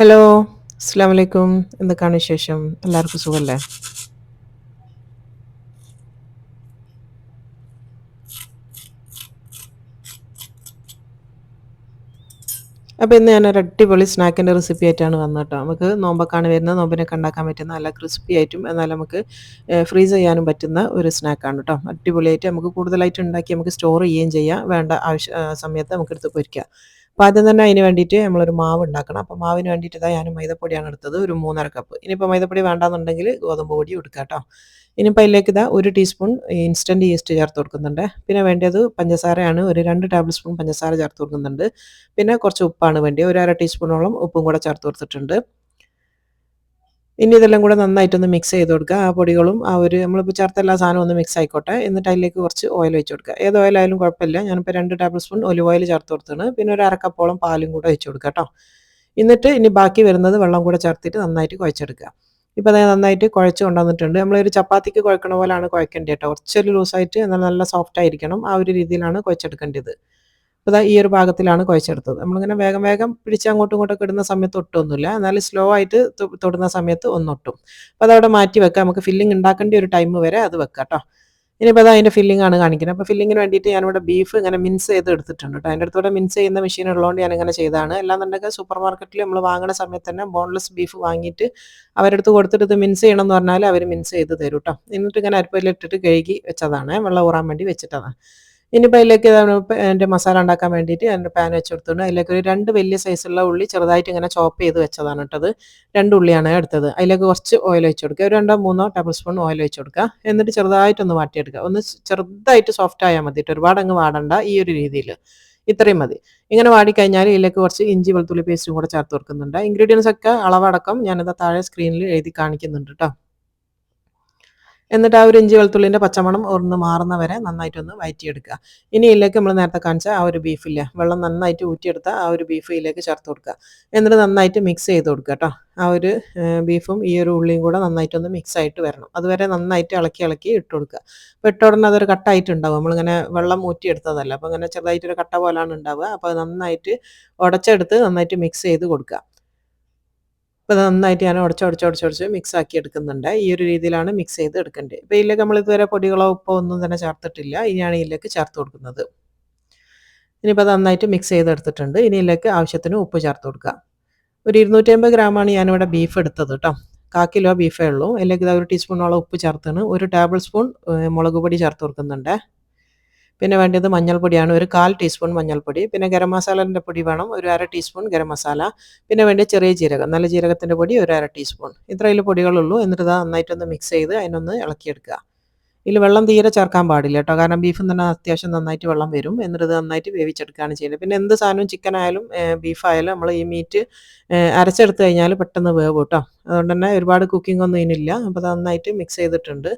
Hello, അസ്സലാമു അലൈക്കും. എന്തൊക്കെയാണ് വിശേഷം? എല്ലാവർക്കും സുഖല്ലേ? അപ്പോൾ ഇന്ന് ഞാനൊരു അടിപൊളി സ്നാക്കിൻ്റെ റെസിപ്പി ആയിട്ടാണ് വന്നത് കേട്ടോ. നമുക്ക് നോമ്പൊക്കെയാണ് വരുന്നത്. നോമ്പിനൊക്കെ ഉണ്ടാക്കാൻ പറ്റുന്ന നല്ല ക്രിസ്പി ആയിട്ടും എന്നാൽ നമുക്ക് ഫ്രീസ് ചെയ്യാനും പറ്റുന്ന ഒരു സ്നാക്കാണ് കേട്ടോ. അടിപൊളിയായിട്ട് നമുക്ക് കൂടുതലായിട്ട് ഉണ്ടാക്കി നമുക്ക് സ്റ്റോർ ചെയ്യുകയും ചെയ്യാം. വേണ്ട സമയത്ത് നമുക്ക് എടുത്ത് പൊരിക്കാം. അപ്പോൾ ആദ്യം തന്നെ അതിന് വേണ്ടിയിട്ട് നമ്മളൊരു മാവ് ഉണ്ടാക്കണം. അപ്പോൾ മാവിന് വേണ്ടിയിട്ട് ഇതാ ഞാൻ മൈദപ്പൊടിയാണ് എടുത്തത്, ഒരു 3½ കപ്പ്. ഇനിയിപ്പോൾ മൈദപ്പൊടി വേണ്ടാന്നുണ്ടെങ്കിൽ ഗോതമ്പ് പൊടി എടുക്കാം കേട്ടോ. ഇനിയിപ്പോൾ അതിലേക്ക് ഇതാ 1 ടീസ്പൂൺ ഇൻസ്റ്റൻറ്റ് ഈസ്റ്റ് ചേർത്ത് കൊടുക്കുന്നുണ്ട്. പിന്നെ വേണ്ടത് പഞ്ചസാരയാണ്. ഒരു 2 ടേബിൾ സ്പൂൺ പഞ്ചസാര ചേർത്ത് കൊടുക്കുന്നുണ്ട്. പിന്നെ കുറച്ച് ഉപ്പാണ് വേണ്ടിയത്. ഒരു 1/2 ടീസ്പൂണോളം ഉപ്പും കൂടെ ചേർത്ത് കൊടുത്തിട്ടുണ്ട്. ഇനി ഇതെല്ലാം കൂടെ നന്നായിട്ടൊന്ന് മിക്സ് ചെയ്ത് കൊടുക്കുക. ആ പൊടികളും ആ ഒരു നമ്മളിപ്പോൾ ചേർത്ത എല്ലാ സാധനവും ഒന്ന് മിക്സ് ആയിക്കോട്ടെ. എന്നിട്ട് അതിലേക്ക് കുറച്ച് ഓയിൽ ഒഴിച്ച് കൊടുക്കുക. ഏത് ഓയിലായാലും കുഴപ്പമില്ല. ഞാനിപ്പോൾ 2 ടേബിൾ സ്പൂൺ ഒലിവ് ഓയിൽ ചേർത്ത് കൊടുത്തതാണ്. പിന്നെ ഒരു 1/2 കപ്പോളം പാലും കൂടെ ഒഴിച്ച് കൊടുക്കുക കേട്ടോ. എന്നിട്ട് ഇനി ബാക്കി വരുന്നത് വെള്ളം കൂടെ ചേർത്തിട്ട് നന്നായിട്ട് കുഴച്ചെടുക്കുക. ഇപ്പോൾ അത് നന്നായിട്ട് കുഴച്ച് കൊണ്ടുവന്നിട്ടുണ്ട്. നമ്മളൊരു ചപ്പാത്തിക്ക് കുഴക്കണ പോലെയാണ് കുഴക്കേണ്ടത് കേട്ടോ. കുറച്ചൊരു ലൂസായിട്ട് എന്നാൽ നല്ല സോഫ്റ്റ് ആയിരിക്കണം. ആ ഒരു രീതിയിലാണ് കുഴച്ചെടുക്കേണ്ടത്. അപ്പോൾ ദാ ഈ ഒരു ഭാഗത്തിലാണ് കുഴച്ചെടുത്തത്. നമ്മളിങ്ങനെ വേഗം വേഗം പിടിച്ച് അങ്ങോട്ടും ഇങ്ങോട്ടൊക്കെ ഇടുന്ന സമയത്ത് ഒട്ടുമൊന്നുമില്ല. എന്നാലും സ്ലോ ആയിട്ട് തൊടുന്ന സമയത്ത് ഒന്നൊട്ടും. അപ്പോൾ അതവിടെ മാറ്റി വെക്കാം. നമുക്ക് ഫില്ലിംഗ് ഉണ്ടാക്കേണ്ട ഒരു ടൈം വരെ അത് വെക്കാം കേട്ടോ. ഇനിയിപ്പോൾ അത് അതിൻ്റെ ഫില്ലിംഗ് ആണ് കാണിക്കുന്നത്. അപ്പോൾ ഫില്ലിങ്ങിന് വേണ്ടിയിട്ട് ഞാനിവിടെ ബീഫ് ഇങ്ങനെ മിൻസ് ചെയ്ത് എടുത്തിട്ടുണ്ട് കേട്ടോ. അതിൻ്റെ അടുത്തൂടെ മിൻസ് ചെയ്യുന്ന മെഷീൻ ഉള്ളതുകൊണ്ട് ഞാനിങ്ങനെ ചെയ്തതാണ്. അല്ലാന്നുണ്ടെങ്കിൽ സൂപ്പർ മാർക്കറ്റിൽ നമ്മൾ വാങ്ങുന്ന സമയത്ത് തന്നെ ബോൺലെസ് ബീഫ് വാങ്ങിയിട്ട് അവരുടെ അടുത്ത് കൊടുത്തിട്ട് ഇത് മിൻസ് ചെയ്യണം എന്ന് പറഞ്ഞാൽ അവർ മിൻസ് ചെയ്ത് തരും കേട്ടോ. എന്നിട്ട് ഇങ്ങനെ അരിപ്പയിലിട്ടിട്ട് കഴുകി വെച്ചതാണ്. വെള്ളം ഊറാൻ വേണ്ടി വെച്ചിട്ടതാണ്. ഇനിയിപ്പോൾ അതിലേക്ക് എൻ്റെ മസാല ഉണ്ടാക്കാൻ വേണ്ടിയിട്ട് എൻ്റെ പാൻ വെച്ച് കൊടുത്തിട്ടുണ്ട്. അതിലേക്ക് ഒരു 2 വലിയ സൈസുള്ള ഉള്ളി ചെറുതായിട്ട് ഇങ്ങനെ ചോപ്പ് ചെയ്ത് വെച്ചതാണ് കേട്ടത്. 2 ഉള്ളിയാണ് എടുത്തത്. അതിലേക്ക് കുറച്ച് ഓയിൽ ഒഴിച്ച് കൊടുക്കുക. ഒരു 2-3 ടേബിൾ സ്പൂൺ ഓയിൽ ഒഴിച്ച് കൊടുക്കുക. എന്നിട്ട് ചെറുതായിട്ടൊന്ന് വാട്ടിയെടുക്കുക. ഒന്ന് ചെറുതായിട്ട് സോഫ്റ്റ് ആയാൽ മതി. ഒരുപാട് അങ്ങ് വാടണ്ട. ഈ ഒരു രീതിയിൽ ഇത്രയും മതി. ഇങ്ങനെ വാടിക്കഴിഞ്ഞാൽ ഇതിലേക്ക് കുറച്ച് ഇഞ്ചി വെളുത്തുള്ളി പേസ്റ്റും കൂടെ ചേർത്ത് കൊടുക്കുന്നുണ്ട്. ഇൻഗ്രീഡിയൻസ് ഒക്കെ അളവടക്കം ഞാനിത് താഴെ സ്ക്രീനിൽ എഴുതി കാണിക്കുന്നുണ്ട് കേട്ടോ. എന്നിട്ട് ആ ഒരു ഇഞ്ചി വെളുത്തുള്ളിൻ്റെ പച്ചമണം ഒന്ന് മാറുന്ന വരെ നന്നായിട്ടൊന്ന് വഴറ്റിയെടുക്കുക. ഇനി ഇതിലേക്ക് നമ്മൾ നേരത്തെ കാണിച്ച ആ ഒരു ബീഫില്ലേ, വെള്ളം നന്നായിട്ട് ഊറ്റിയെടുത്ത ആ ഒരു ബീഫ് ഇതിലേക്ക് ചേർത്ത് കൊടുക്കുക. എന്നിട്ട് നന്നായിട്ട് മിക്സ് ചെയ്ത് കൊടുക്കുക കേട്ടോ. ആ ഒരു ബീഫും ഈ ഒരു ഉള്ളിയും കൂടെ നന്നായിട്ടൊന്ന് മിക്സ് ആയിട്ട് വരണം. അതുവരെ നന്നായിട്ട് ഇളക്കി ഇളക്കി ഇട്ട് കൊടുക്കുക. അപ്പോൾ ഇട്ട ഉടനെ അതൊരു കട്ടായിട്ടുണ്ടാവും. നമ്മളിങ്ങനെ വെള്ളം ഊറ്റിയെടുത്തതല്ല. അപ്പോൾ ഇങ്ങനെ ചെറുതായിട്ടൊരു കട്ട പോലാണ് ഉണ്ടാവുക. അപ്പോൾ അത് നന്നായിട്ട് ഉടച്ചെടുത്ത് നന്നായിട്ട് മിക്സ് ചെയ്ത് കൊടുക്കുക. അപ്പോൾ അത് നന്നായിട്ട് ഞാൻ ഉടച്ച് മിക്സ് ആക്കി എടുക്കുന്നുണ്ട്. ഈ ഒരു രീതിയിലാണ് മിക്സ് ചെയ്ത് എടുക്കേണ്ടത്. ഇപ്പോൾ ഇതിലേക്ക് നമ്മൾ ഇതുവരെ പൊടികളോ ഉപ്പോ ഒന്നും തന്നെ ചേർത്തിട്ടില്ല. ഇനിയാണ് ഇതിലേക്ക് ചേർത്ത് കൊടുക്കുന്നത്. ഇനിയിപ്പോൾ അത് നന്നായിട്ട് മിക്സ് ചെയ്തെടുത്തിട്ടുണ്ട്. ഇനി ഇതിലേക്ക് ആവശ്യത്തിന് ഉപ്പ് ചേർത്ത് കൊടുക്കുക. ഒരു 250 ഗ്രാമാണ് ഞാനിവിടെ ബീഫ് എടുത്തത് കേട്ടോ. 1/4 കിലോ ബീഫേ ഉള്ളൂ. അതിലേക്ക് ഇതാ 1 ടീസ്പൂണോളം ഉപ്പ് ചേർത്താണ്. 1 ടേബിൾ സ്പൂൺ മുളക് പൊടി ചേർത്ത് കൊടുക്കുന്നുണ്ട്. പിന്നെ വേണ്ടത് മഞ്ഞൾപ്പൊടിയാണ്. ഒരു 1/4 ടീസ്പൂൺ മഞ്ഞൾപ്പൊടി. പിന്നെ ഗരം മസാലേൻ്റെ പൊടി വേണം. ഒരു 1/2 ടീസ്പൂൺ ഗരം മസാല. പിന്നെ വേണ്ടത് ചെറിയ ജീരകം, നല്ല ജീരകത്തിൻ്റെ പൊടി ഒരു 1/2 ടീസ്പൂൺ. ഇത്രയിൽ പൊടികളുള്ളൂ. എന്നിട്ട് ഇത് നന്നായിട്ടൊന്ന് മിക്സ് ചെയ്ത് അതിനൊന്ന് ഇളക്കിയെടുക്കുക. ഇതിൽ വെള്ളം തീരെ ചേർക്കാൻ പാടില്ല കേട്ടോ. കാരണം ബീഫിൽ തന്നെ അത്യാവശ്യം നന്നായിട്ട് വെള്ളം വരും. എന്നിട്ട് ഇത് നന്നായിട്ട് വേവിച്ചെടുക്കുകയാണ് ചെയ്യുന്നത്. പിന്നെ എന്ത് സാധനവും ചിക്കൻ ആയാലും ബീഫായാലും നമ്മൾ ഈ മീറ്റ് അരച്ചെടുത്ത് കഴിഞ്ഞാൽ പെട്ടെന്ന് വേവും കേട്ടോ. അതുകൊണ്ട് തന്നെ ഒരുപാട് കുക്കിംഗ് ഒന്നും ഇതിനില്ല. അപ്പോൾ അത് നന്നായിട്ട് മിക്സ് ചെയ്തിട്ടുണ്ട്.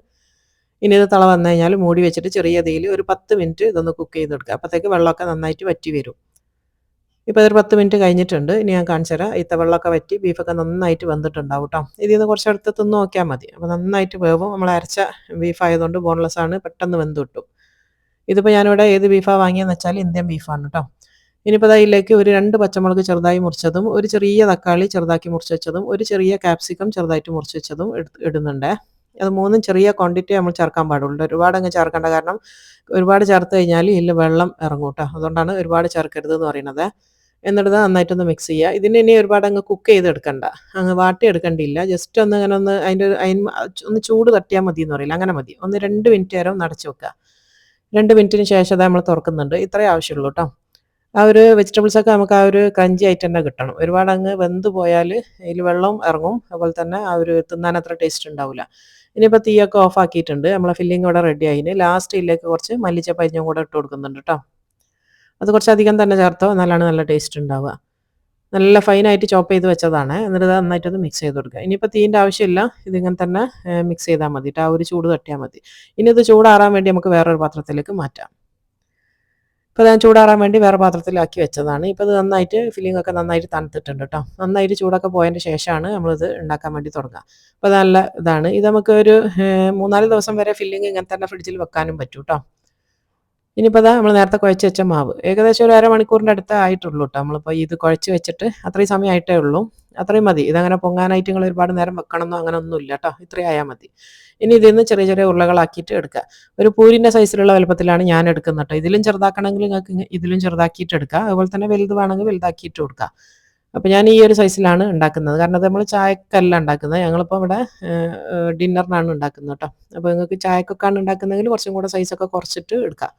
ഇനി ഇത് തള വന്നു കഴിഞ്ഞാൽ മൂടി വെച്ചിട്ട് ചെറിയ തീയിൽ ഒരു 10 മിനിറ്റ് ഇതൊന്ന് കുക്ക് ചെയ്തെടുക്കുക. അപ്പോഴത്തേക്ക് വെള്ളമൊക്കെ നന്നായിട്ട് വറ്റി വരും. ഇപ്പോൾ ഇതൊരു 10 മിനിറ്റ് കഴിഞ്ഞിട്ടുണ്ട്. ഇനി ഞാൻ കാണിച്ചു തരാം. ഇത്ത വെള്ളമൊക്കെ വറ്റി ബീഫൊക്കെ നന്നായിട്ട് വെന്തിട്ടുണ്ടാവും കേട്ടോ. ഇതിൽ നിന്ന് കുറച്ചെടുത്ത് തിന്ന് നോക്കിയാൽ മതി. അപ്പോൾ നന്നായിട്ട് വേവും. നമ്മൾ അരച്ച ബീഫ് ആയതുകൊണ്ട് ബോൺലെസ് ആണ്, പെട്ടെന്ന് വെന്ത് കിട്ടും. ഇതിപ്പോൾ ഞാനിവിടെ ഏത് ബീഫാണ് വാങ്ങിയതെന്ന് വെച്ചാൽ ഇന്ത്യൻ ബീഫാണ് കേട്ടോ. ഇനിയിപ്പോൾ അതിലേക്ക് ഒരു 2 പച്ചമുളക് ചെറുതായി മുറിച്ചതും ഒരു ചെറിയ തക്കാളി ചെറുതാക്കി മുറിച്ച് വെച്ചതും ഒരു ചെറിയ ക്യാപ്സിക്കം ചെറുതായിട്ട് മുറിച്ച് വെച്ചതും ഇടുന്നുണ്ട്. അത് 3ഉം ചെറിയ ക്വാണ്ടിറ്റി നമ്മൾ ചേർക്കാൻ പാടുള്ളൂ. ഒരുപാട് അങ്ങ് ചേർക്കേണ്ട. കാരണം ഒരുപാട് ചേർത്ത് കഴിഞ്ഞാൽ ഇതിൽ വെള്ളം ഇറങ്ങും കേട്ടോ. അതുകൊണ്ടാണ് ഒരുപാട് ചേർക്കരുത് എന്ന് പറയുന്നത്. എന്നിട്ട് നന്നായിട്ടൊന്ന് മിക്സ് ചെയ്യുക. ഇതിന് ഇനി ഒരുപാട് അങ്ങ് കുക്ക് ചെയ്തെടുക്കണ്ട. അങ്ങ് വാട്ടി എടുക്കേണ്ടിയില്ല. ജസ്റ്റ് ഒന്ന് ഇങ്ങനെ ഒന്ന് ചൂട് തട്ടിയാൽ മതി എന്ന് പറയില്ല, അങ്ങനെ മതി. ഒന്ന് 2 മിനിറ്റ് നേരം ഒന്ന് അടച്ച് വെക്കുക. 2 മിനിറ്റിന് ശേഷം അത് നമ്മൾ തുറക്കുന്നുണ്ട്. ഇത്രയേ ആവശ്യമുള്ളൂ കേട്ടോ. ആ ഒരു വെജിറ്റബിൾസൊക്കെ നമുക്ക് ആ ഒരു ക്രഞ്ചി ആയിട്ട് തന്നെ കിട്ടണം. ഒരുപാട് അങ്ങ് വെന്ത് പോയാൽ അതിൽ വെള്ളം ഇറങ്ങും. അതുപോലെ തന്നെ ആ ഒരു തിന്നാൻ അത്ര ടേസ്റ്റ് ഉണ്ടാവില്ല. ഇനിയിപ്പോൾ തീയൊക്കെ ഓഫ് ആക്കിയിട്ടുണ്ട്. നമ്മളെ ഫില്ലിംഗ് ഇവിടെ റെഡി ആയിന്. ലാസ്റ്റ് ഇതിലേക്ക് കുറച്ച് മല്ലിച്ചപ്പ് അരിഞ്ഞും കൂടെ ഇട്ട് കൊടുക്കുന്നുണ്ട് കേട്ടോ. അത് കുറച്ചധികം തന്നെ ചേർത്തോ, എന്നാലാണ് നല്ല ടേസ്റ്റ് ഉണ്ടാവുക. നല്ല ഫൈനായിട്ട് ചോപ്പ് ചെയ്ത് വെച്ചതാണ്. എന്നിട്ട് ഇത് നന്നായിട്ടൊന്ന് മിക്സ് ചെയ്ത് കൊടുക്കുക. ഇനിയിപ്പോൾ തീൻ്റെ ആവശ്യമില്ല. ഇതിങ്ങനെ തന്നെ മിക്സ് ചെയ്താൽ മതി കേട്ടോ. ആ ഒരു ചൂട് തട്ടിയാൽ മതി. ഇനി ഇത് ചൂടാറാൻ വേണ്ടി നമുക്ക് വേറൊരു പാത്രത്തിലേക്ക് മാറ്റാം. ഇപ്പോൾ ഞാൻ ചൂടാറാൻ വേണ്ടി വേറെ പാത്രത്തിലാക്കി വെച്ചതാണ്. ഇപ്പോൾ ഇത് നന്നായിട്ട് ഫില്ലിംഗ് ഒക്കെ നന്നായിട്ട് തണുത്തിട്ടുണ്ട് കേട്ടോ. നന്നായിട്ട് ചൂടൊക്കെ പോയതിൻ്റെ ശേഷമാണ് നമ്മളിത് ഉണ്ടാക്കാൻ വേണ്ടി തുടങ്ങുക. അപ്പോൾ നല്ല ഇതാണ്. ഇത് നമുക്ക് ഒരു 3-4 ദിവസം വരെ ഫില്ലിംഗ് ഇങ്ങനെ തന്നെ ഫ്രിഡ്ജിൽ വെക്കാനും പറ്റും കേട്ടോ. ഇനിയിപ്പോൾ നമ്മൾ നേരത്തെ കുഴച്ച് വെച്ച മാവ് ഏകദേശം ഒരു അരമണിക്കൂറിൻ്റെ അടുത്ത് ആയിട്ടുള്ളൂ കേട്ടോ. നമ്മളിപ്പോൾ ഇത് കുഴച്ച് വെച്ചിട്ട് അത്രയും സമയമായിട്ടേ ഉള്ളൂ. അത്രയും മതി. ഇതങ്ങനെ പൊങ്ങാനായിട്ട് നിങ്ങൾ ഒരുപാട് നേരം വെക്കണമെന്നോ അങ്ങനെ ഒന്നുമില്ല കേട്ടോ. ഇത്രയും ആയാൽ മതി. ഇനി ഇതിൽ നിന്ന് ചെറിയ ചെറിയ ഉരുളകളാക്കിയിട്ട് എടുക്കുക. ഒരു പൂരിൻ്റെ സൈസിലുള്ള വലുപ്പത്തിലാണ് ഞാൻ എടുക്കുന്നത് കേട്ടോ. ഇതിലും ചെറുതാക്കണമെങ്കിൽ നിങ്ങൾക്ക് ഇതിലും ചെറുതാക്കിയിട്ട് എടുക്കുക. അതുപോലെ തന്നെ വലുത് വേണമെങ്കിൽ വലുതാക്കിയിട്ട് കൊടുക്കുക. അപ്പോൾ ഞാൻ ഈ ഒരു സൈസിലാണ് ഉണ്ടാക്കുന്നത്. കാരണം അത് നമ്മൾ ചായക്കല്ല ഉണ്ടാക്കുന്നത്. ഞങ്ങളിപ്പോൾ ഇവിടെ ഡിന്നറിനാണ് ഉണ്ടാക്കുന്നത് കേട്ടോ. അപ്പോൾ നിങ്ങൾക്ക് ചായക്കൊക്കെയാണ് ഉണ്ടാക്കുന്നതെങ്കിൽ കുറച്ചും കൂടെ സൈസൊക്കെ കുറച്ചിട്ട് എടുക്കുക.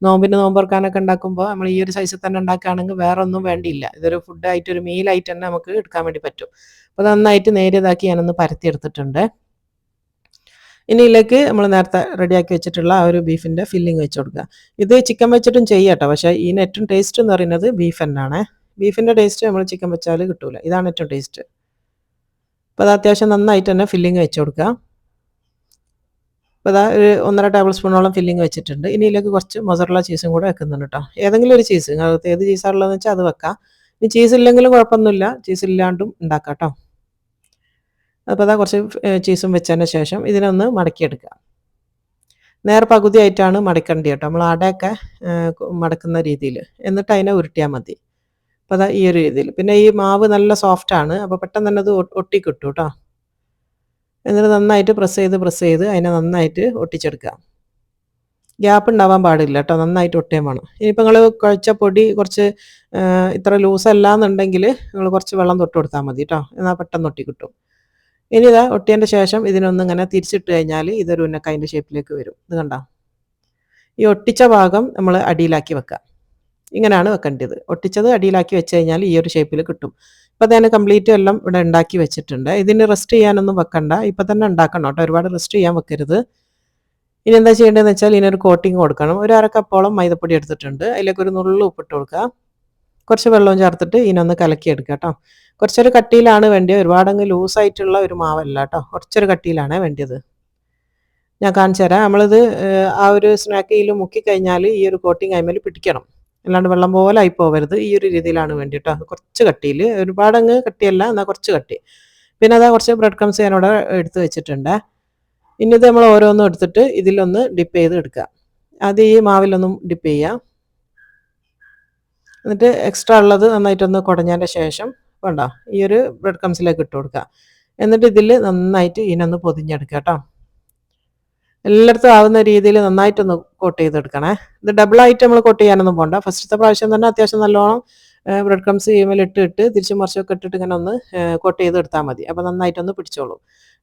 നോമ്പിന് നോമ്പ് തുറക്കാനൊക്കെ ഉണ്ടാക്കുമ്പോൾ നമ്മൾ ഈ ഒരു സൈസിൽ തന്നെ ഉണ്ടാക്കുകയാണെങ്കിൽ വേറെ ഒന്നും വേണ്ടിയില്ല. ഇതൊരു ഫുഡായിട്ട് ഒരു മീലായിട്ട് തന്നെ നമുക്ക് എടുക്കാൻ വേണ്ടി പറ്റും. അപ്പോൾ നന്നായിട്ട് നേരിയതാക്കി ഞാനൊന്ന് പരത്തിയെടുത്തിട്ടുണ്ട്. ഇനി ഇതിലേക്ക് നമ്മൾ നേരത്തെ റെഡിയാക്കി വെച്ചിട്ടുള്ള ആ ഒരു ബീഫിൻ്റെ ഫില്ലിങ് വെച്ച് കൊടുക്കുക. ഇത് ചിക്കൻ വെച്ചിട്ടും ചെയ്യാം കേട്ടോ. പക്ഷേ ഇതിന് ഏറ്റവും ടേസ്റ്റ് എന്ന് പറയുന്നത് ബീഫ് തന്നെയാണ്. ബീഫിൻ്റെ ടേസ്റ്റ് നമ്മൾ ചിക്കൻ വെച്ചാൽ കിട്ടൂല. ഇതാണ് ഏറ്റവും ടേസ്റ്റ്. അപ്പോൾ അത് അത്യാവശ്യം നന്നായിട്ട് തന്നെ ഫില്ലിങ് വെച്ച് കൊടുക്കുക. അപ്പോൾ അതാ ഒരു 1.5 ടേബിൾ സ്പൂണോളം ഫില്ലിങ് വെച്ചിട്ടുണ്ട്. ഇനി ഇതിലേക്ക് കുറച്ച് മൊസറല്ല ചീസും കൂടെ വെക്കുന്നുണ്ട് കേട്ടോ. ഏതെങ്കിലും ഒരു ചീസ്, നിങ്ങൾക്ക് ഏത് ചീസാണുള്ളതെന്ന് വെച്ചാൽ അത് വെക്കാം. ഇനി ചീസ് ഇല്ലെങ്കിലും കുഴപ്പമൊന്നുമില്ല, ചീസ് ഇല്ലാണ്ടും ഉണ്ടാക്കാം കേട്ടോ. അപ്പോൾ അതാ കുറച്ച് ചീസും വെച്ചതിന് ശേഷം ഇതിനൊന്ന് മടക്കിയെടുക്കുക. നേരെ പകുതിയായിട്ടാണ് മടക്കേണ്ടത് കേട്ടോ. നമ്മൾ അടയൊക്കെ മടക്കുന്ന രീതിയിൽ. എന്നിട്ട് അതിനെ ഉരുട്ടിയാൽ മതി. അപ്പോൾ അതാ ഈ ഒരു രീതിയിൽ. പിന്നെ ഈ മാവ് നല്ല സോഫ്റ്റാണ്. അപ്പോൾ പെട്ടെന്ന് തന്നെ അത് ഒട്ടിക്കിട്ടും കേട്ടോ. എന്നിട്ട് നന്നായിട്ട് പ്രസ് ചെയ്ത് അതിനെ നന്നായിട്ട് ഒട്ടിച്ചെടുക്കുക. ഗ്യാപ്പ് ഉണ്ടാവാൻ പാടില്ല കേട്ടോ. നന്നായിട്ട് ഒട്ടിയാൻ വേണം. ഇനിയിപ്പോൾ നിങ്ങൾ കുഴച്ച പൊടി കുറച്ച് ഇത്ര ലൂസല്ല എന്നുണ്ടെങ്കിൽ നിങ്ങൾ കുറച്ച് വെള്ളം തൊട്ട് കൊടുത്താൽ മതി കേട്ടോ. എന്നാൽ പെട്ടെന്ന് ഒട്ടി കിട്ടും. ഇനി ഇതാ ഒട്ടിയതിൻ്റെ ശേഷം ഇതിനൊന്ന് ഇങ്ങനെ തിരിച്ചിട്ട് കഴിഞ്ഞാൽ ഇതൊരു ഉന്നക്കായൻ്റെ ഷേപ്പിലേക്ക് വരും. ഇത് കണ്ടോ? ഈ ഒട്ടിച്ച ഭാഗം നമ്മൾ അടിയിലാക്കി വെക്കുക. ഇങ്ങനെയാണ് വെക്കേണ്ടത്. ഒട്ടിച്ചത് അടിയിലാക്കി വെച്ച് കഴിഞ്ഞാൽ ഈ ഒരു ഷേപ്പിൽ കിട്ടും. ഇപ്പോൾ ഞാൻ കംപ്ലീറ്റ് എല്ലാം ഇവിടെ ഉണ്ടാക്കി വെച്ചിട്ടുണ്ട്. ഇതിന് റെസ്റ്റ് ചെയ്യാനൊന്നും വെക്കണ്ട. ഇപ്പം തന്നെ ഉണ്ടാക്കണം കേട്ടോ. ഒരുപാട് റെസ്റ്റ് ചെയ്യാൻ വെക്കരുത്. ഇനി എന്താ ചെയ്യേണ്ടതെന്ന് വെച്ചാൽ ഇതിനൊരു കോട്ടിങ് കൊടുക്കണം. ഒരു 1/2 കപ്പോളം മൈദപ്പൊടി എടുത്തിട്ടുണ്ട്. അതിലേക്ക് ഒരു നുള്ളു ഉപ്പിട്ട് കൊടുക്കുക. കുറച്ച് വെള്ളവും ചേർത്തിട്ട് ഇതിനൊന്ന് കലക്കിയെടുക്കുക കേട്ടോ. കുറച്ചൊരു കട്ടിയിലാണ് വേണ്ടിയത്. ഒരുപാടങ്ങ് ലൂസായിട്ടുള്ള ഒരു മാവല്ല കേട്ടോ. കുറച്ചൊരു കട്ടിയിലാണ് വേണ്ടിയത്. ഞാൻ കാണിച്ചു തരാം. നമ്മളിത് ആ ഒരു സ്നാക്കിയിൽ മുക്കിക്കഴിഞ്ഞാൽ ഈ ഒരു കോട്ടിങ് അതിന്മേൽ പിടിക്കണം. അല്ലാണ്ട് വെള്ളം പോലെ ആയി പോകരുത്. ഈ ഒരു രീതിയിലാണ് വേണ്ടി കേട്ടോ. കുറച്ച് കട്ടിയിൽ, ഒരുപാടങ്ങ് കട്ടിയല്ല, എന്നാൽ കുറച്ച് കട്ടി. പിന്നെ അതാ കുറച്ച് ബ്രെഡ് ക്രംസ് ഞാനിവിടെ എടുത്ത് വെച്ചിട്ടുണ്ട്. ഇനി ഇത് നമ്മൾ ഓരോന്നും എടുത്തിട്ട് ഇതിലൊന്ന് ഡിപ്പ് ചെയ്ത് എടുക്കുക. അത് ഈ മാവിലൊന്നും ഡിപ്പ് ചെയ്യുക. എന്നിട്ട് എക്സ്ട്രാ ഉള്ളത് നന്നായിട്ടൊന്ന് കുടഞ്ഞതിൻ്റെ ശേഷം വേണ്ട ഈ ഒരു ബ്രെഡ് ക്രംസിലേക്ക് ഇട്ട് കൊടുക്കുക. എന്നിട്ട് ഇതിൽ നന്നായിട്ട് ഇതിനൊന്ന് പൊതിഞ്ഞെടുക്കുക കേട്ടോ. എല്ലായിടത്തും ആവുന്ന രീതിയിൽ നന്നായിട്ടൊന്ന് കോട്ട് ചെയ്തെടുക്കണേ. ഇത് ഡബിളായിട്ട് നമ്മൾ കോട്ട് ചെയ്യാനൊന്നും പോകണ്ട. ഫസ്റ്റത്തെ പ്രാവശ്യം തന്നെ അത്യാവശ്യം നല്ലോണം ബ്രെഡ് ക്രംസ് ഇട്ട് തിരിച്ചും മറിച്ചൊക്കെ ഇട്ടിട്ട് ഇങ്ങനെ ഒന്ന് കോട്ട് ചെയ്തെടുത്താൽ മതി. അപ്പോൾ നന്നായിട്ടൊന്ന് പിടിച്ചോളൂ.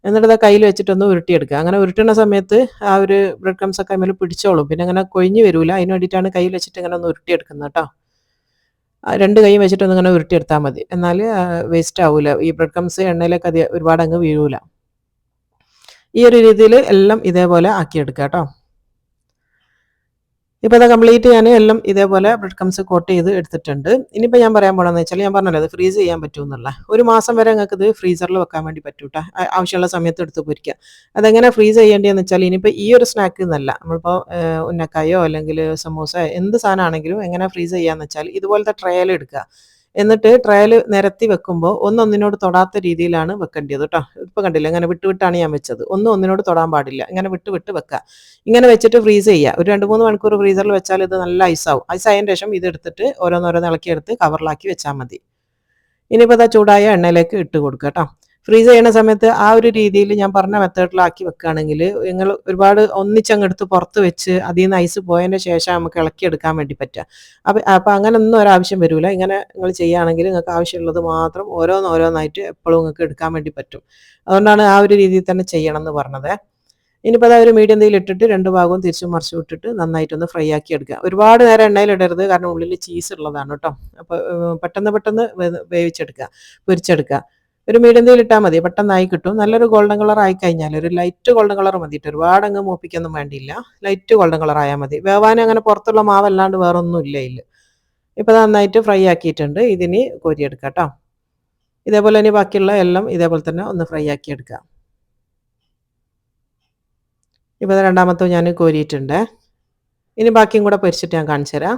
എന്നിട്ട് അത് കയ്യിൽ വെച്ചിട്ടൊന്ന് ഉരുട്ടിയെടുക്കുക. അങ്ങനെ ഉരുട്ടുന്ന സമയത്ത് ആ ഒരു ബ്രെഡ് ക്രംസ് ഒക്കെ അതിൽ പിടിച്ചോളും. പിന്നെ അങ്ങനെ കൊഴിഞ്ഞ് വരില്ല. അതിന് വേണ്ടിയിട്ടാണ് കയ്യിൽ വെച്ചിട്ട് ഇങ്ങനെ ഒന്ന് ഉരുട്ടിയെടുക്കുന്നത് കേട്ടോ. 2 കൈയും വെച്ചിട്ടൊന്ന് ഇങ്ങനെ ഉരുട്ടിയെടുത്താൽ മതി. എന്നാൽ വേസ്റ്റ് ആവില്ല. ഈ ബ്രെഡ് ക്രംസ് എണ്ണയിലേക്ക് ഒരുപാട് അങ്ങ് വീഴൂല. ഈ ഒരു രീതിയിൽ എല്ലാം ഇതേപോലെ ആക്കിയെടുക്കുക കേട്ടോ. ഇപ്പോൾ അത് കംപ്ലീറ്റ് ഞാൻ എല്ലാം ഇതേപോലെ ബ്രെഡ് ക്രംസ് കോട്ട് ചെയ്ത് എടുത്തിട്ടുണ്ട്. ഇനിയിപ്പോൾ ഞാൻ പറയാൻ പോകണമെന്ന് വെച്ചാൽ ഞാൻ പറഞ്ഞല്ലോ അത് ഫ്രീസ് ചെയ്യാൻ പറ്റുമെന്നുള്ള. 1 മാസം വരെ നിങ്ങൾക്ക് ഇത് ഫ്രീസറിൽ വെക്കാൻ വേണ്ടി പറ്റും കേട്ടോ. ആവശ്യമുള്ള സമയത്ത് എടുത്ത് പൊരിക്കുക. അതെങ്ങനെ ഫ്രീസ് ചെയ്യേണ്ടതെന്ന് വെച്ചാൽ ഇനിയിപ്പോൾ ഈ ഒരു സ്നാക്ക് എന്നല്ല, നമ്മളിപ്പോൾ ഉന്നക്കായോ അല്ലെങ്കിൽ സമൂസ എന്ത് സാധനമാണെങ്കിലും എങ്ങനെ ഫ്രീസ് ചെയ്യാന്ന് വെച്ചാൽ ഇതുപോലത്തെ ട്രയൽ എടുക്കുക. എന്നിട്ട് ട്രയൽ നിരത്തി വെക്കുമ്പോൾ ഒന്നൊന്നിനോട് തൊടാത്ത രീതിയിലാണ് വെക്കേണ്ടത് കേട്ടോ. ഇപ്പോൾ കണ്ടില്ല, ഇങ്ങനെ വിട്ടാണ് ഞാൻ വെച്ചത്. ഒന്നിനോട് തൊടാൻ പാടില്ല. ഇങ്ങനെ വിട്ട് വെക്കുക. ഇങ്ങനെ വെച്ചിട്ട് ഫ്രീസ് ചെയ്യുക. ഒരു 2-3 മണിക്കൂർ ഫ്രീസറിൽ വെച്ചാൽ ഇത് നല്ല ഐസാവും. ഐസായതിന് ശേഷം ഇത് എടുത്തിട്ട് ഓരോന്നോരോന്ന് ഇളക്കിയെടുത്ത് കവറിലാക്കി വെച്ചാൽ മതി. ഇനിയിപ്പോൾ അത് ചൂടായ എണ്ണയിലേക്ക് ഇട്ട് കൊടുക്കുക കേട്ടോ. ഫ്രീസ് ചെയ്യുന്ന സമയത്ത് ആ ഒരു രീതിയിൽ ഞാൻ പറഞ്ഞ മെത്തേഡിലാക്കി വെക്കുകയാണെങ്കിൽ നിങ്ങൾ ഒരുപാട് ഒന്നിച്ചങ്ങെടുത്ത് പുറത്ത് വെച്ച് അതിൽ നിന്ന് ഐസ് പോയതിന് ശേഷം നമുക്ക് ഇളക്കിയെടുക്കാൻ വേണ്ടി പറ്റുക. അപ്പോൾ അങ്ങനെയൊന്നും ഒരാവശ്യം വരില്ല. ഇങ്ങനെ നിങ്ങൾ ചെയ്യുകയാണെങ്കിൽ നിങ്ങൾക്ക് ആവശ്യമുള്ളത് മാത്രം ഓരോന്നായിട്ട് എപ്പോഴും നിങ്ങൾക്ക് എടുക്കാൻ വേണ്ടി പറ്റും. അതുകൊണ്ടാണ് ആ ഒരു രീതിയിൽ തന്നെ ചെയ്യണം എന്ന് പറഞ്ഞത്. ഇനിയിപ്പോൾ അത് ഒരു മീഡിയം തീയിൽ ഇട്ടിട്ട് 2 ഭാഗവും തിരിച്ചും മറിച്ചും ഇട്ടിട്ട് നന്നായിട്ടൊന്ന് ഫ്രൈ ആക്കി എടുക്കുക. ഒരുപാട് നേരം എണ്ണയിലിടരുത്, കാരണം ഉള്ളിൽ ചീസ് ഉള്ളതാണ് കേട്ടോ. അപ്പോൾ പെട്ടെന്ന് വേവിച്ചെടുക്കുക, പൊരിച്ചെടുക്കുക. ഒരു മീഡിയം തീയിൽ ഇട്ടാൽ മതി, പെട്ടെന്നായി കിട്ടും. നല്ലൊരു ഗോൾഡൻ കളർ ആയി കഴിഞ്ഞാൽ ഒരു ലൈറ്റ് ഗോൾഡൻ കളർ മതിയിട്ട്, ഒരുപാട് അങ്ങ് മൂപ്പിക്കൊന്നും വേണ്ടിയില്ല. ലൈറ്റ് ഗോൾഡൻ കളർ ആയാൽ മതി. വേവാൻ അങ്ങനെ പുറത്തുള്ള മാവല്ലാണ്ട് വേറെ ഒന്നും ഇല്ല ഇതിൽ. ഇപ്പോൾ നന്നായിട്ട് ഫ്രൈ ആക്കിയിട്ടുണ്ട്. ഇതിന് കോരിയെടുക്കാം കേട്ടോ. ഇതേപോലെ ഇനി ബാക്കിയുള്ള എല്ലാം ഇതേപോലെ തന്നെ ഒന്ന് ഫ്രൈ ആക്കി എടുക്കുക. ഇപ്പോൾ രണ്ടാമത്തെ ഞാൻ കോരിയിട്ടുണ്ട്. ഇനി ബാക്കിയും കൂടെ പൊരിച്ചിട്ട് ഞാൻ കാണിച്ചു തരാം.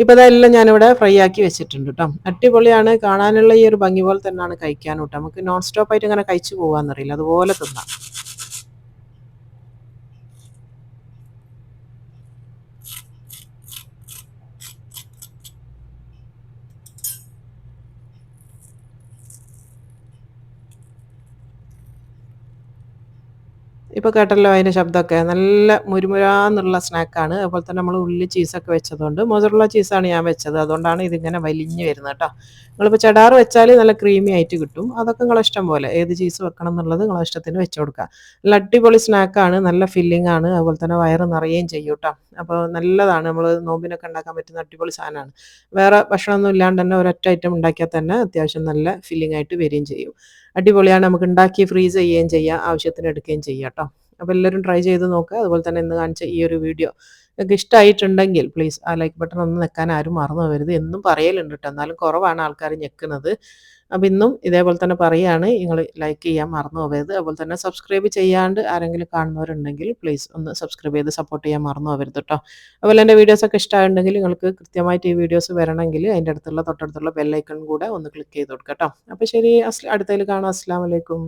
ഇപ്പോൾ ഇതെല്ലാം ഞാനിവിടെ ഫ്രൈ ആക്കി വെച്ചിട്ടുണ്ട് കേട്ടോ. അടിപൊളിയാണ്. കാണാനുള്ള ഈ ഒരു ഭംഗി പോലെ തന്നെയാണ് കഴിക്കാനും കേട്ടോ. നമുക്ക് നോൺ സ്റ്റോപ്പായിട്ട് ഇങ്ങനെ കഴിച്ചു പോകാമെന്നറിയില്ല, അതുപോലെ തിന്നാം. ഇപ്പോൾ കേട്ടല്ലോ അതിൻ്റെ ശബ്ദമൊക്കെ. നല്ല മുരുമുരാന്നുള്ള സ്നാക്കാണ്. അതുപോലെ തന്നെ നമ്മൾ ഉള്ളിൽ ചീസൊക്കെ വെച്ചതുകൊണ്ട് മൊസറല്ല ചീസാണ് ഞാൻ വെച്ചത്. അതുകൊണ്ടാണ് ഇതിങ്ങനെ വലിഞ്ഞ് വരുന്നത് കേട്ടോ. നിങ്ങളിപ്പോൾ ചെഡാർ വെച്ചാൽ നല്ല ക്രീമി ആയിട്ട് കിട്ടും. അതൊക്കെ നിങ്ങളെ ഇഷ്ടം പോലെ ഏത് ചീസ് വെക്കണം എന്നുള്ളത് നിങ്ങളെ ഇഷ്ടത്തിന് വെച്ച് കൊടുക്കുക. നല്ല അടിപൊളി സ്നാക്കാണ്, നല്ല ഫില്ലിംഗ് ആണ്, അതുപോലെ തന്നെ വയറ് നിറയുകയും ചെയ്യും കേട്ടോ. അപ്പോൾ നല്ലതാണ്, നമ്മൾ നോമ്പിനൊക്കെ ഉണ്ടാക്കാൻ പറ്റുന്ന അടിപൊളി സാധനമാണ്. വേറെ ഭക്ഷണമൊന്നും ഇല്ലാണ്ട് തന്നെ ഒരൊറ്റ ഐറ്റം ഉണ്ടാക്കിയാൽ തന്നെ അത്യാവശ്യം നല്ല ഫില്ലിംഗ് ആയിട്ട് വരികയും ചെയ്യും. അടിപൊളിയാണ്, നമുക്ക് ഉണ്ടാക്കി ഫ്രീസ് ചെയ്യുകയും ചെയ്യാം, ആവശ്യത്തിന് എടുക്കുകയും ചെയ്യാം കേട്ടോ. അപ്പോൾ എല്ലാവരും ട്രൈ ചെയ്ത് നോക്കുക. അതുപോലെ തന്നെ ഇന്ന് കാണിച്ച ഈ ഒരു വീഡിയോ നിങ്ങൾക്ക് ഇഷ്ടമായിട്ടുണ്ടെങ്കിൽ പ്ലീസ് ആ ലൈക്ക് ബട്ടൺ ഒന്ന് ഞെക്കാൻ ആരും മറന്നു പോകരുത്. എന്നും പറയലുണ്ട് കേട്ടോ, എന്നാലും കുറവാണ് ആൾക്കാർ ഞെക്കുന്നത്. അപ്പം ഇന്നും ഇതേപോലെ തന്നെ പറയുകയാണ്, നിങ്ങൾ ലൈക്ക് ചെയ്യാൻ മറന്നു പോകരുത്. അതുപോലെ തന്നെ സബ്സ്ക്രൈബ് ചെയ്യാണ്ട് ആരെങ്കിലും കാണുന്നവരുണ്ടെങ്കിൽ പ്ലീസ് ഒന്ന് സബ്സ്ക്രൈബ് ചെയ്ത് സപ്പോർട്ട് ചെയ്യാൻ മറന്നു പോകരുത് കേട്ടോ. അതുപോലെ എൻ്റെ വീഡിയോസൊക്കെ ഇഷ്ടമായിട്ടുണ്ടെങ്കിൽ നിങ്ങൾക്ക് കൃത്യമായിട്ട് ഈ വീഡിയോസ് വരണമെങ്കിൽ അതിൻ്റെ തൊട്ടടുത്തുള്ള ബെല്ലൈക്കൺ കൂടെ ഒന്ന് ക്ലിക്ക് ചെയ്ത് കൊടുക്കാം കേട്ടോ. അപ്പോൾ ശരി, അടുത്തതിൽ കാണാം. അസ്സലാമു അലൈക്കും.